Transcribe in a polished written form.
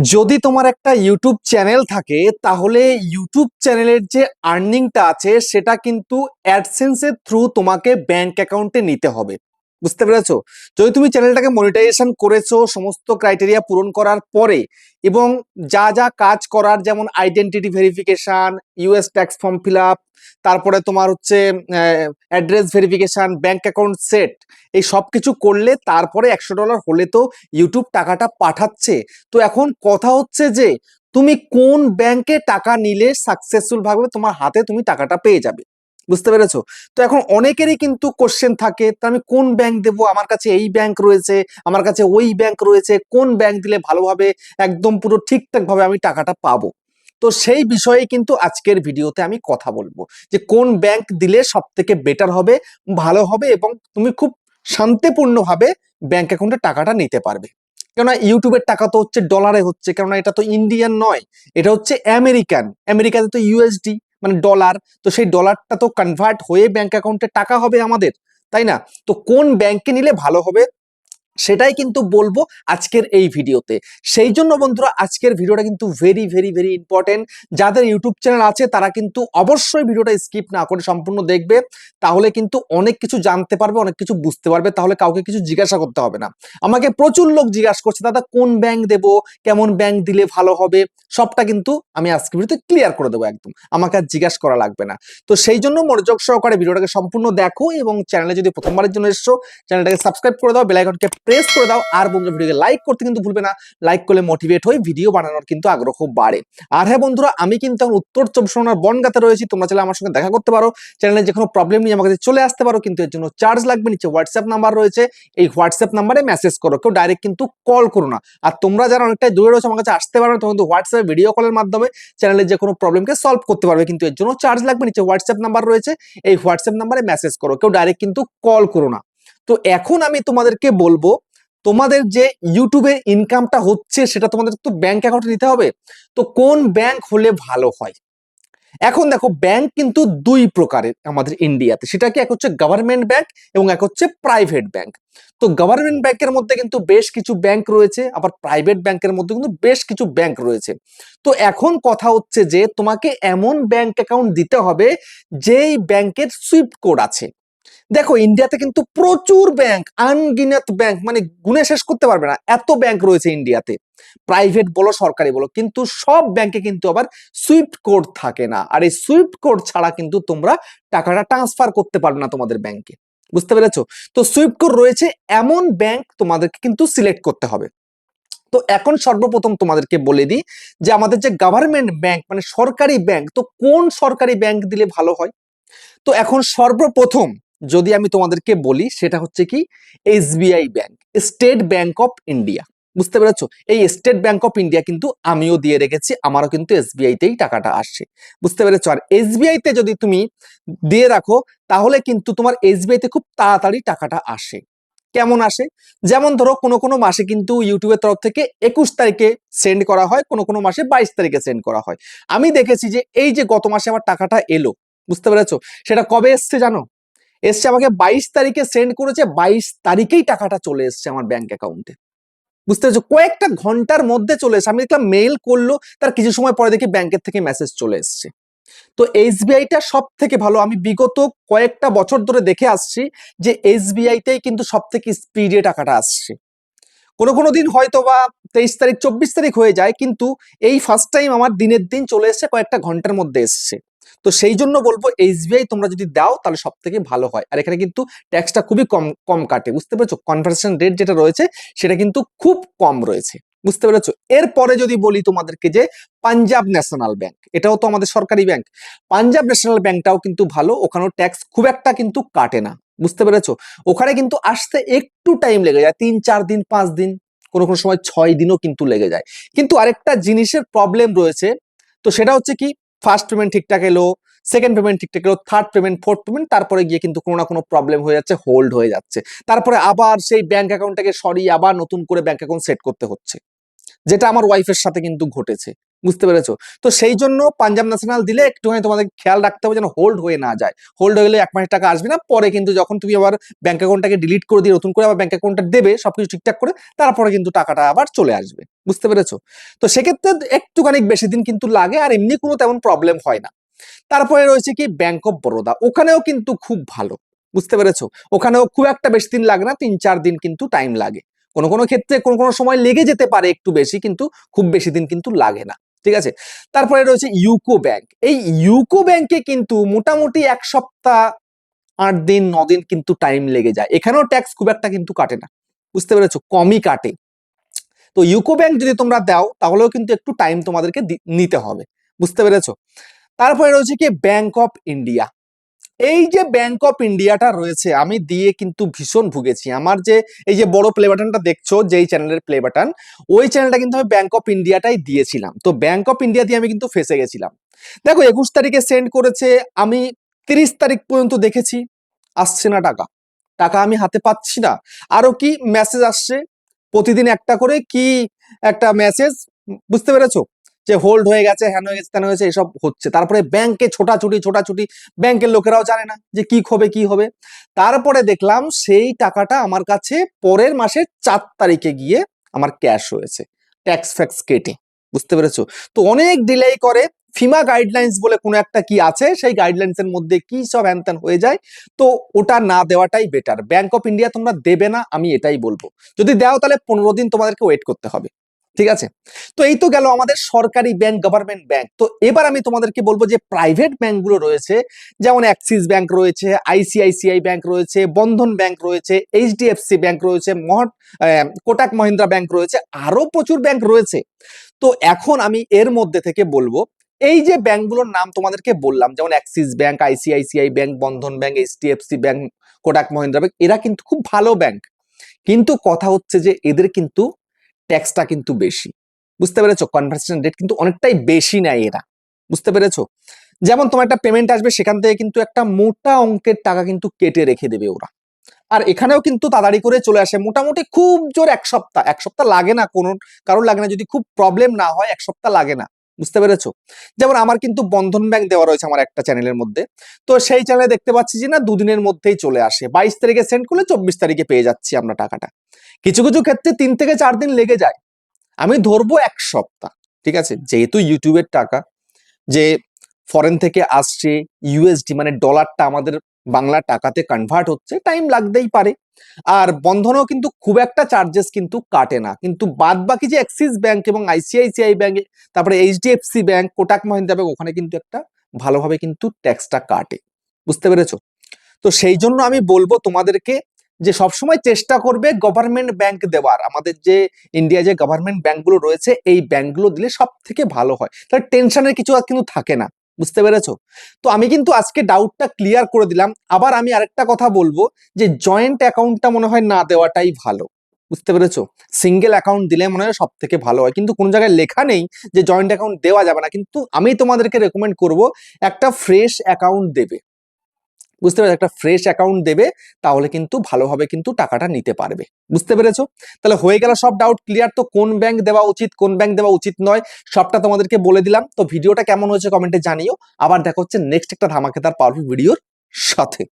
যদি তোমার একটা ইউটিউব চ্যানেল থাকে তাহলে ইউটিউব চ্যানেলের যে আর্নিংটা আছে সেটা কিন্তু অ্যাডসেন্সের থ্রু তোমাকে ব্যাংক অ্যাকাউন্টে নিতে হবে। বুঝতে পেরেছো? যদি তুমি চ্যানেলটাকে মনিটাইজেশন করেছো সমস্ত ক্রাইটেরিয়া পূরণ করার পরে এবং যা যা কাজ করার, যেমন identity verification, US tax form fill up, তারপরে তোমার হচ্ছে address verification, bank account set, এই সব কিছু করলে তারপরে $100 হলে তো ইউটিউব টাকাটা পাঠাচ্ছে। তো এখন কথা হচ্ছে যে তুমি কোন ব্যাংকে টাকা নিলে সাকসেসফুল ভাবে তোমার হাতে তুমি টাকাটা পেয়ে যাবে। বুঝতে পেরেছো? তো এখন অনেকেরই কিন্তু কোশ্চেন থাকে, তো আমি কোন ব্যাংক দেবো, আমার কাছে এই ব্যাংক রয়েছে, আমার কাছে ওই ব্যাংক রয়েছে, কোন ব্যাংক দিলে ভালোভাবে একদম পুরো ঠিকঠাক ভাবে আমি টাকাটা পাবো। তো সেই বিষয়ে কিন্তু আজকের ভিডিওতে আমি কথা বলবো যে কোন ব্যাংক দিলে সব থেকে বেটার হবে, ভালো হবে এবং তুমি খুব শান্তিপূর্ণভাবে ব্যাংক অ্যাকাউন্টে টাকাটা নিতে পারবে। কেননা ইউটিউবের টাকা তো হচ্ছে ডলারে হচ্ছে, কেননা এটা তো ইন্ডিয়ান নয়, এটা হচ্ছে আমেরিকান। আমেরিকাতে তো ইউএসডি মানে ডলার, তো সেই ডলারটা তো কনভার্ট হয়ে ব্যাংক অ্যাকাউন্টে টাকা হবে আমাদের, তাই না? তো কোন ব্যাংকে নিলে ভালো হবে সেটাই কিন্তু বলবো আজকের এই ভিডিওতে। সেই জন্য বন্ধুরা আজকের ভিডিওটা কিন্তু ভেরি ভেরি ভেরি ইম্পর্টেন্ট। যাদের ইউটিউব চ্যানেল আছে তারা কিন্তু অবশ্যই ভিডিওটা স্কিপ না করে সম্পূর্ণ দেখবে, তাহলে কিন্তু অনেক কিছু জানতে পারবে, অনেক কিছু বুঝতে পারবে, তাহলে কাউকে কিছু জিজ্ঞাসা করতে হবে না। আমাকে প্রচুর লোক জিজ্ঞাসা করছে, দাদা কোন ব্যাংক দেব, কেমন ব্যাংক দিলে ভালো হবে, সবটা কিন্তু আমি আজকের ভিডিওতে ক্লিয়ার করে দেবো একদম, আমাকে আর জিজ্ঞাসা করা লাগবে না। তো সেই জন্য মনোযোগ সহকারে ভিডিওটাকে সম্পূর্ণ দেখো এবং চ্যানেলে যদি প্রথমবারের জন্য এসছো চ্যানেলটাকে সাবস্ক্রাইব করে দাও, বেল আইকনকে প্রেস করে দাও, আর বন্ধুরা ভিডিওকে লাইক করতে কিন্তু ভুলবে না। লাইক করলে মোটিভেট হয়ে ভিডিও বানানোর কিন্তু আগ্রহ বাড়ে। আর হ্যাঁ বন্ধুরা, আমি কিন্তু উত্তর চব্বিশ পরগনার বনগাঁতে রয়েছি, তোমরা চাইলে আমার সঙ্গে দেখা করতে পারো, চ্যানেলে যে কোনো প্রবলেম নিয়ে আমার কাছে চলে আসতে পারো, কিন্তু এর জন্য চার্জ লাগবে। নিচে হোয়াটসঅ্যাপ নাম্বার রয়েছে, এই হোয়াটসঅ্যাপ নাম্বারে মেসেজ করো, কেউ ডাইরেক্ট কিন্তু কল করো না। আর তোমরা যারা অনেকটাই দূরে রয়েছে আমার কাছে আসতে পারবে, তোমরা কিন্তু হোয়াটসঅ্যাপে ভিডিও কলের মাধ্যমে চ্যানেলের যে কোনো প্রবলেমকে সলভ করতে পারবে, কিন্তু এর জন্য চার্জ লাগবে। নিচে হোয়াটসঅ্যাপ নাম্বার রয়েছে, এই হোয়াটসঅ্যাপ নাম্বারে মেসেজ করো, কেউ ডাইরেক্ট কিন্তু কল করো না। তো এখন আমি তোমাদেরকে বলবো, তোমাদের যে ইউটিউবে ইনকামটা হচ্ছে সেটা তোমাদের তো ব্যাংক অ্যাকাউন্টে নিতে হবে। তো কোন ব্যাংক হলে ভালো হয়? এখন দেখো, ব্যাংক কিন্তু দুই প্রকারের আমাদের ইন্ডিয়াতে, সেটা কি, এক হচ্ছে গভর্নমেন্ট ব্যাংক এবং এক হচ্ছে প্রাইভেট ব্যাংক। তো গভর্নমেন্ট ব্যাংকের মধ্যে কিন্তু বেশ কিছু ব্যাংক রয়েছে, আবার প্রাইভেট ব্যাংকের মধ্যে কিন্তু বেশ কিছু ব্যাংক রয়েছে। তো এখন কথা হচ্ছে যে তোমাকে এমন ব্যাংক অ্যাকাউন্ট দিতে হবে যেই ব্যাংকের সুইফট কোড আছে। দেখো ইন্ডিয়াতে কিন্তু প্রচুর ব্যাংক, আনগিনাত ব্যাংক, মানে গুণে শেষ করতে পারবে না, এত ব্যাংক রয়েছে ইন্ডিয়াতে, প্রাইভেট বলো সরকারি বলো, কিন্তু সব ব্যাংকে কিন্তু আবার সুইফট কোড থাকে না, আর এই সুইফট কোড ছাড়া কিন্তু তোমরা টাকাটা ট্রান্সফার করতে পারবে না তোমাদের ব্যাংকে। বুঝতে পেরেছো? তো সুইফট কোড রয়েছে এমন ব্যাংক তোমাদেরকে কিন্তু সিলেক্ট করতে হবে। তো এখন সর্বপ্রথম তোমাদেরকে বলে দিই যে আমাদের যে গভর্নমেন্ট ব্যাংক মানে সরকারি ব্যাংক, তো কোন সরকারি ব্যাংক দিলে ভালো হয়? তো এখন সর্বপ্রথম যদি আমি তোমাদেরকে বলি সেটা হচ্ছে কি, SBI bank, state bank of India. বুঝতে পেরেছো? এই স্টেট ব্যাংক অফ ইন্ডিয়া কিন্তু আমিও দিয়ে রেখেছি, আমারও কিন্তু এসবিআই তেই টাকাটা আসছে। বুঝতে পেরেছো? আর এসবিআই তে যদি তুমি দিয়ে রাখো তাহলে কিন্তু তোমার এসবিআই তে খুব তাড়াতাড়ি টাকাটা আসে। কেমন আসে? যেমন ধরো কোনো কোনো মাসে কিন্তু ইউটিউবের তরফ থেকে 21 তারিখে সেন্ড করা হয়, কোনো কোনো মাসে 22 তারিখে সেন্ড করা হয়। আমি দেখেছি যে এই যে গত মাসে আমার টাকাটা এলো, বুঝতে পেরেছো, সেটা কবে এসছে জানো? এসছে আমাকে 22 তারিখে সেন্ড করেছে, 22 তারিখেই টাকাটা চলে এসছে আমার ব্যাংক অ্যাকাউন্টে। বুঝতে পেরেছো? কয়েকটা ঘন্টার মধ্যে চলে এসছে। আমি দেখলাম মেইল করলো, তার কিছু সময় পরে দেখি ব্যাংকের থেকে মেসেজ চলে এসছে। তো এসবিআইটা সব থেকে ভালো, আমি বিগত কয়েকটা বছর ধরে দেখে আসছি যে এসবিআইতেই কিন্তু সব থেকে স্পিডে টাকাটা আসছে। কোনো কোনো দিন হয়তো বা 23 তারিখ 24 তারিখ হয়ে যায়, কিন্তু এই ফার্স্ট টাইম আমার দিনের দিন চলে এসছে, কয়েকটা ঘন্টার মধ্যে এসছে। তো সেই জন্য বলবো এসবিআই তোমরা যদি দাও তাহলে সব থেকে ভালো হয়, আর এখানে কিন্তু ট্যাক্সটা খুবই কম কম কাটে। বুঝতে পেরেছো? কনভার্সন রেট যেটা রয়েছে সেটা কিন্তু খুব কম রয়েছে। বুঝতে পেরেছো? এরপরে যদি বলি তোমাদেরকে যে পাঞ্জাব ন্যাশনাল ব্যাংক, এটাও তো আমাদের সরকারি ব্যাংক, পাঞ্জাব ন্যাশনাল ব্যাংকটাও কিন্তু ভালো, ওখানেও ট্যাক্স খুব একটা কিন্তু কাটে না। বুঝতে পেরেছো? ওখানে কিন্তু আসতে একটু টাইম লেগে যায়, 3-4 দিন 5 দিন, কোনো কোনো সময় 6 দিনও কিন্তু লেগে যায়। কিন্তু আরেকটা জিনিসের প্রবলেম রয়েছে, তো সেটা হচ্ছে কি, ফার্স্ট পেমেন্ট ঠিকঠাক এলো, সেকেন্ড পেমেন্ট ঠিকঠাক এলো, থার্ড পেমেন্ট, ফোর্থ পেমেন্ট, তারপরে গিয়ে কিন্তু কোনো না কোনো প্রবলেম হয়ে যাচ্ছে, হোল্ড হয়ে যাচ্ছে, তারপরে আবার সেই ব্যাংক অ্যাকাউন্টটাকে সরিয়ে আবার নতুন করে ব্যাংক অ্যাকাউন্ট সেট করতে হচ্ছে, যেটা আমার ওয়াইফের সাথে কিন্তু ঘটেছে। বুঝতে পেরেছো? তো সেই জন্য পাঞ্জাব ন্যাশনাল দিলে একটুখানি তোমাদের খেয়াল রাখতে হবে যেন হোল্ড হয়ে না যায়। হোল্ড হয়ে গেলে 1 মাসের টাকা আসবে না, পরে কিন্তু যখন তুমি আবার ব্যাংক অ্যাকাউন্টটাকে ডিলিট করে দিয়ে নতুন করে আবার ব্যাংক অ্যাকাউন্টটা দেবে সবকিছু ঠিকঠাক করে, তারপরে কিন্তু টাকাটা আবার চলে আসবে। বুঝতে পেরেছো? তো সেক্ষেত্রে একটুখানি বেশি দিন কিন্তু লাগে, আর এমনি কোনো তেমন প্রবলেম হয় না। তারপরে রয়েছে কি ব্যাংক অফ বরোদা, ওখানেও কিন্তু খুব ভালো। বুঝতে পেরেছো? ওখানেও খুব একটা বেশি দিন লাগে না, 3-4 দিন কিন্তু টাইম লাগে। কোনো কোনো ক্ষেত্রে কোনো কোনো সময় লেগে যেতে পারে একটু বেশি, কিন্তু খুব বেশি দিন কিন্তু লাগে না। ঠিক আছে? তারপরে রয়েছে ইউকো ব্যাংক। এই ইউকো ব্যাংকে কিন্তু মোটামুটি 1 সপ্তাহ 8 দিন 9 দিন কিন্তু টাইম লেগে যায়। এখানেও ট্যাক্স খুব একটা কিন্তু কাটে না। বুঝতে পেরেছো? কমই কাটে। তো ইউকো ব্যাংক যদি তোমরা দাও তাহলেও কিন্তু একটু টাইম তোমাদেরকে নিতে হবে। বুঝতে পেরেছো? তারপরে রয়েছে কি ব্যাংক অফ ইন্ডিয়া। এই যে ব্যাংক অফ ইন্ডিয়াটা রয়েছে, আমি দিয়ে কিন্তু ভীষণ ভুগেছি। আমার যে এই যে বড় প্লে বাটনটা দেখছো, যেই চ্যানেলের প্লে বাটন, ওই চ্যানেলটা কিন্তু আমি ব্যাংক অফ ইন্ডিয়াটাই দিয়েছিলাম। তো ব্যাংক অফ ইন্ডিয়া দিয়ে আমি কিন্তু ফেসে গেছিলাম। দেখো 21 তারিখে সেন্ড করেছে, আমি 30 তারিখ পর্যন্ত দেখেছি, আসছে না টাকা। টাকা আমি হাতে পাচ্ছি না। আরো কি মেসেজ আসছে প্রতিদিন একটা করে, কি একটা মেসেজ, বুঝতে পেরেছো? যে হোল্ড হয়ে গেছে, হ্যান হয়ে গেছে, ত্যান হয়েছে, এসব হচ্ছে। তারপরে ব্যাংকে ছোটাছুটি ছোটাছুটি, ব্যাংকের লোকেরাও জানে না যে কি হবে কি হবে। তারপরে দেখলাম সেই টাকাটা আমার কাছে পরের মাসের 4 তারিখে গিয়ে আমার ক্যাশ হয়েছে, ট্যাক্স ফ্যাক্স কেটে। বুঝতে পেরেছো? তো অনেক ডিলে করে। ফিমা গাইডলাইন্স বলে কোনো একটা কি আছে, সেই গাইডলাইন্স এর মধ্যে কি সব হ্যান হয়ে যায়। তো ওটা না দেওয়াটাই বেটার। ব্যাংক অফ ইন্ডিয়া তোমরা দেবে না, আমি এটাই বলবো। যদি দাও তাহলে 15 দিন তোমাদেরকে ওয়েট করতে হবে। ঠিক আছে? তো এই তো গেল আমাদের সরকারি ব্যাংক, গভর্নমেন্ট ব্যাংক। তো এবার আমি তোমাদেরকে বলবো যে প্রাইভেট ব্যাংকগুলো রয়েছে, যেমন অ্যাক্সিস ব্যাংক রয়েছে, আইসিআইসিআই ব্যাংক রয়েছে, বন্ধন ব্যাংক রয়েছে, এইচডিএফসি ব্যাংক রয়েছে, কোটাক মহিন্দ্রা ব্যাংক রয়েছে, আরো প্রচুর ব্যাংক রয়েছে। তো এখন আমি এর মধ্যে থেকে বলবো, এই যে ব্যাংকগুলোর নাম তোমাদেরকে বললাম, যেমন Axis bank, ICICI bank, Bandhan bank, HDFC bank, Kotak Mahindra bank, এরা কিন্তু খুব ভালো ব্যাংক। কিন্তু কথা হচ্ছে যে এদের কিন্তু ট্যাক্সটা কিন্তু বেশি। বুঝতে পেরেছো? কনভার্সেশন রেট কিন্তু অনেকটাই বেশি নেয় এরা। বুঝতে পেরেছো? যেমন তোমার একটা পেমেন্ট আসবে, সেখান থেকে কিন্তু একটা মোটা অঙ্কের টাকা কিন্তু কেটে রেখে দেবে ওরা। আর এখানেও কিন্তু তাড়াতাড়ি করে চলে আসে, মোটামুটি খুব জোর 1 সপ্তাহ, 1 সপ্তাহ লাগে না, কোনো কারোর লাগে না, যদি খুব প্রবলেম না হয় 1 সপ্তাহ লাগে না। বুঝতে পেরেছো? যেমন আমার কিন্তু বন্ধন ব্যাংক দেওয়া রয়েছে আমার একটা চ্যানেলের মধ্যে। তো সেই চ্যানেলে দেখতে পাচ্ছি যে না, 2 দিনের মধ্যেই চলে আসে। 22 তারিখে সেন্ড করলে 24 তারিখে পেয়ে যাচ্ছি আমরা টাকাটা। কিছু কিছু ক্ষেত্রে 3 থেকে 4 দিন লেগে যায়। আমি ধরবো 1 সপ্তাহ। ঠিক আছে? যেহেতু ইউটিউবের টাকা, যে ফরেন থেকে আসছে, ইউএসডি মানে ডলারটা আমাদের বাংলা টাকাতে কনভার্ট হচ্ছে, টাইম লাগতেই পারে। আর বন্ধনও কিন্তু খুব একটা চার্জেস কিন্তু কাটে না, কিন্তু বাদ বাকি যে অ্যাক্সিস ব্যাংক এবং আইসিআইসিআই ব্যাংক, তারপরে HDFC bank, Kotak Mahindra bank, ওখানে কিন্তু একটা ভালোভাবে কিন্তু ট্যাক্সটা কাটে। বুঝতে পেরেছো? তো সেই জন্য আমি বলবো তোমাদেরকে যে সবসময় চেষ্টা করবে গভর্নমেন্ট ব্যাংক দেওয়ার। আমাদের যে ইন্ডিয়া যে গভর্নমেন্ট ব্যাংকগুলো রয়েছে, এই ব্যাংকগুলো দিলে সব থেকে ভালো হয়, তাহলে টেনশনের কিছু আর কিন্তু থাকে না। বুঝতে পেরেছো? তো আমি কিন্তু আজকে ডাউটটা ক্লিয়ার করে দিলাম। আবার আমি আরেকটা কথা বলবো, যে জয়েন্ট অ্যাকাউন্টটা মনে হয় না দেওয়াটাই ভালো। বুঝতে পেরেছো? সিঙ্গেল অ্যাকাউন্ট দিলে মনে হয় সব থেকে ভালো হয়, কিন্তু কোনো জায়গায় লেখা নেই যে জয়েন্ট অ্যাকাউন্ট দেওয়া যাবে না। কিন্তু আমি তোমাদেরকে রেকমেন্ড করব একটা ফ্রেশ অ্যাকাউন্ট দেবে। বুঝতে পেরেছো? একটা ফ্রেশ অ্যাকাউন্ট দেবে, তাহলে কিন্তু ভালোভাবে কিন্তু টাকাটা নিতে পারবে। বুঝতে পেরেছো? তাহলে হয়ে গেল সব ডাউট ক্লিয়ার। তো কোন ব্যাংক দেওয়া উচিত, কোন ব্যাংক দেওয়া উচিত নয়, সবটা তোমাদেরকে বলে দিলাম। তো ভিডিওটা কেমন হয়েছে কমেন্টে জানিও। আবার দেখা হচ্ছে নেক্সট একটা ধামাকেদার পাওয়ারফুল ভিডিওর সাথে।